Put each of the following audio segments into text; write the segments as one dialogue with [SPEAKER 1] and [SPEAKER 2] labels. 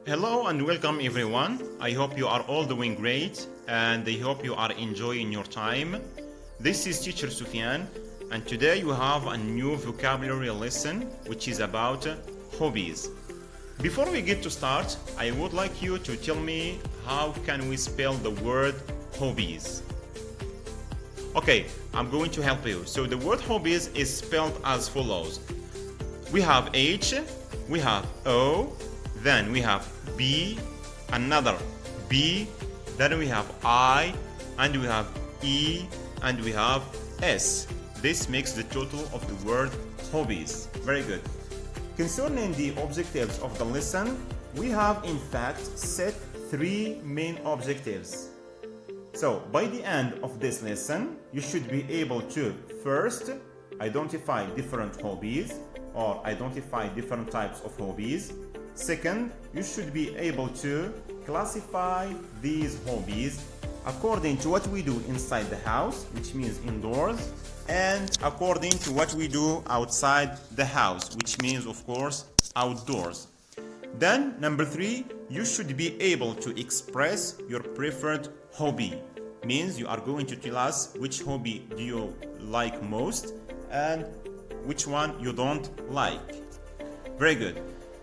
[SPEAKER 1] Hello and welcome everyone. I hope you are all doing great and I hope you are enjoying your time. This is teacher Sufyan and today we have a new vocabulary lesson which is about hobbies. Before we get to start, I would like you to tell me how can we spell the word hobbies. Okay, I'm going to help you. So the word hobbies is spelled as follows. We have H, we have O, then we have B, another B, then we have I, and we have E, and we have S. This makes the total of the word hobbies. Very good. Concerning the objectives of the lesson, we have in fact set three main objectives. So by the end of this lesson, you should be able to first identify different hobbies or identify different types of hobbies. Second, you should be able to classify these hobbies according to what we do inside the house, which means indoors, and according to what we do outside the house, which means, of course, outdoors. Then, number three, you should be able to express your preferred hobby. Means you are going to tell us which hobby do you like most and which one you don't like. Very good.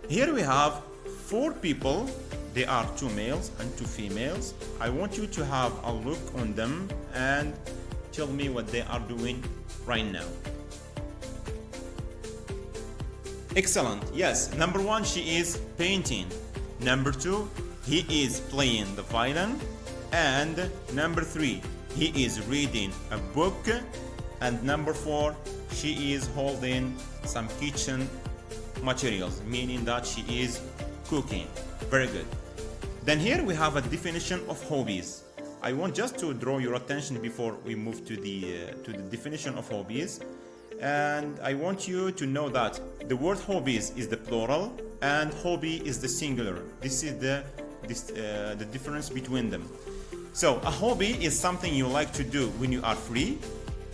[SPEAKER 1] Here we have four people. They are two males and two females. I want you to have a look on them and tell me what they are doing right now. Excellent. Yes. Number one, she is painting. Number two, he is playing the violin. And number three, he is reading a book. And number four, she is holding some kitchen materials, meaning that she is cooking. Very good. Then here we have a definition of hobbies. I want just to draw your attention before we move to the definition of hobbies. And I want you to know that the word hobbies is the plural and hobby is the singular. This is the difference between them. So a hobby is something you like to do when you are free,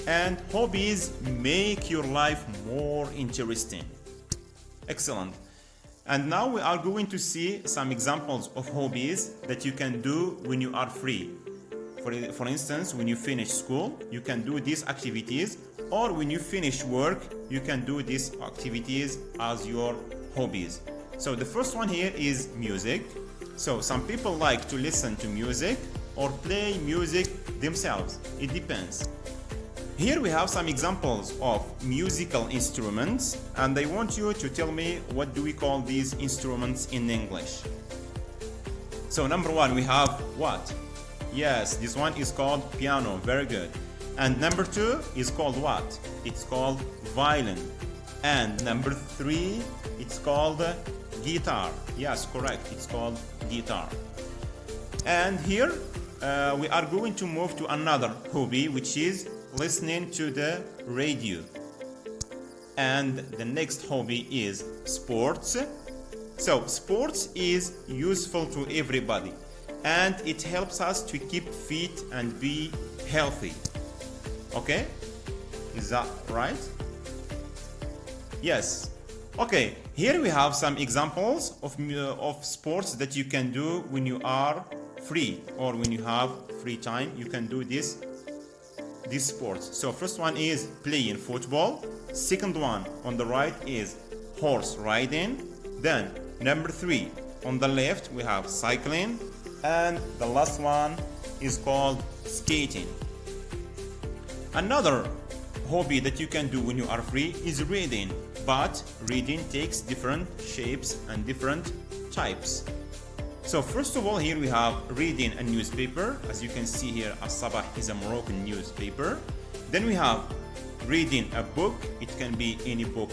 [SPEAKER 1] and hobbies make your life more interesting. Excellent. And now we are going to see some examples of hobbies that you can do when you are free. For instance, when you finish school, you can do these activities, or when you finish work, you can do these activities as your hobbies. So the first one here is music. So some people like to listen to music or play music themselves. It depends. Here we have some examples of musical instruments, and I want you to tell me what do we call these instruments in English. So number one, we have what? Yes, this one is called piano. Very good. And number two is called what? It's called violin. And number three, it's called guitar. Yes, correct. It's called guitar. And here we are going to move to another hobby, which is listening to the radio. And the next hobby is sports. So sports is useful to everybody and it helps us to keep fit and be healthy. Okay? Is that right? Yes. Okay, here we have some examples of sports that you can do when you are free or when you have free time. You can do these sports. So first one is playing football. Second one on the right is horse riding. Then number three on the left we have cycling, and the last one is called skating. Another hobby that you can do when you are free is reading, but reading takes different shapes and different types. So first of all, here we have reading a newspaper. As you can see here, As-Sabah is a Moroccan newspaper. Then we have reading a book. It can be any book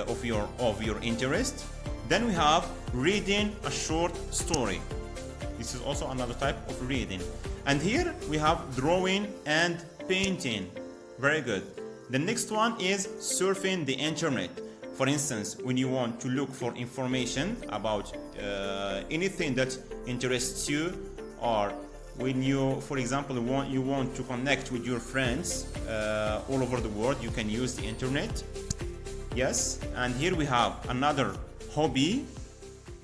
[SPEAKER 1] of your interest. Then we have reading a short story. This is also another type of reading. And here we have drawing and painting. Very good. The next one is surfing the internet. For instance, when you want to look for information about anything that interests you, or when you, for example, want to connect with your friends all over the world, you can use the internet. Yes, and here we have another hobby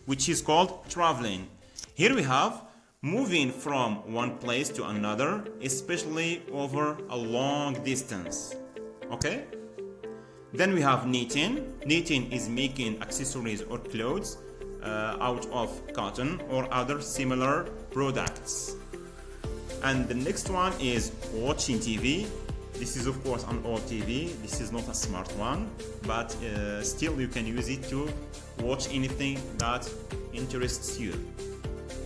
[SPEAKER 1] which is called traveling. Here we have moving from one place to another, especially over a long distance. Okay? Then we have knitting. Knitting is making accessories or clothes out of cotton or other similar products. And the next one is watching TV. This is of course an old TV. This is not a smart one, but still you can use it to watch anything that interests you.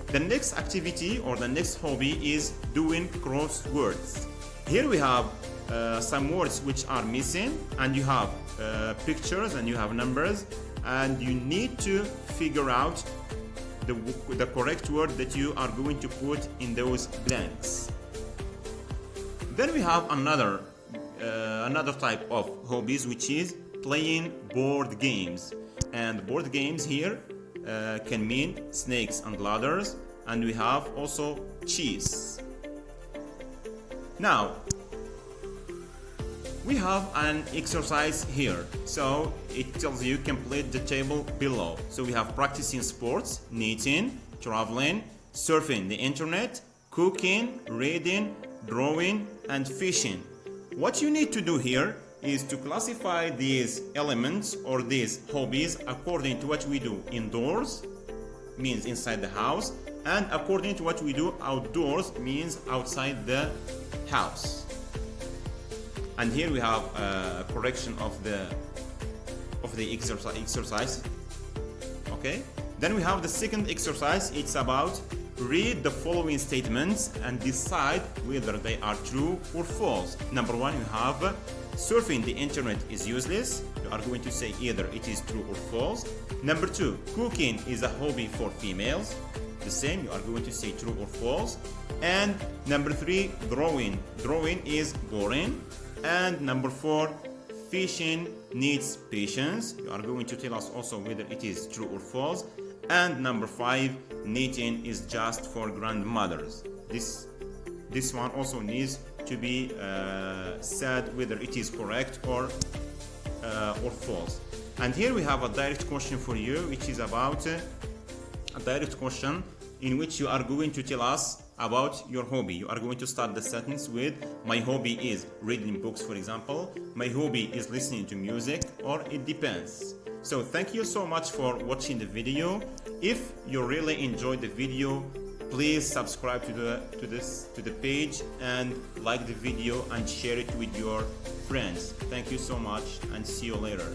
[SPEAKER 1] The next activity or the next hobby is doing crosswords. Here we have some words which are missing, and you have pictures and you have numbers, and you need to figure out the correct word that you are going to put in those blanks. Then we have another type of hobbies, which is playing board games. And board games here can mean snakes and ladders, and we have also chess. Now we have an exercise here, so it tells you complete the table below. So we have practicing sports, knitting, traveling, surfing the internet, cooking, reading, drawing, and fishing. What you need to do here is to classify these elements or these hobbies according to what we do indoors, means inside the house, and according to what we do outdoors, means outside the house. And here we have a correction of the exercise. Okay. Then we have the second exercise. It's about read the following statements and decide whether they are true or false. Number one, you have surfing the internet is useless. You are going to say either it is true or false. Number two, cooking is a hobby for females. The same, you are going to say true or false. And number three, drawing is boring. And number four, fishing needs patience. You are going to tell us also whether it is true or false. And number five, knitting is just for grandmothers. This one also needs to be said whether it is correct or false. And here we have a direct question for you, which is about a direct question in which you are going to tell us about your hobby. You are going to start the sentence with my hobby is reading books, for example. My hobby is listening to music, or it depends. So thank you so much for watching the video. If you really enjoyed the video, please subscribe to the page and like the video and share it with your friends. Thank you so much and see you later.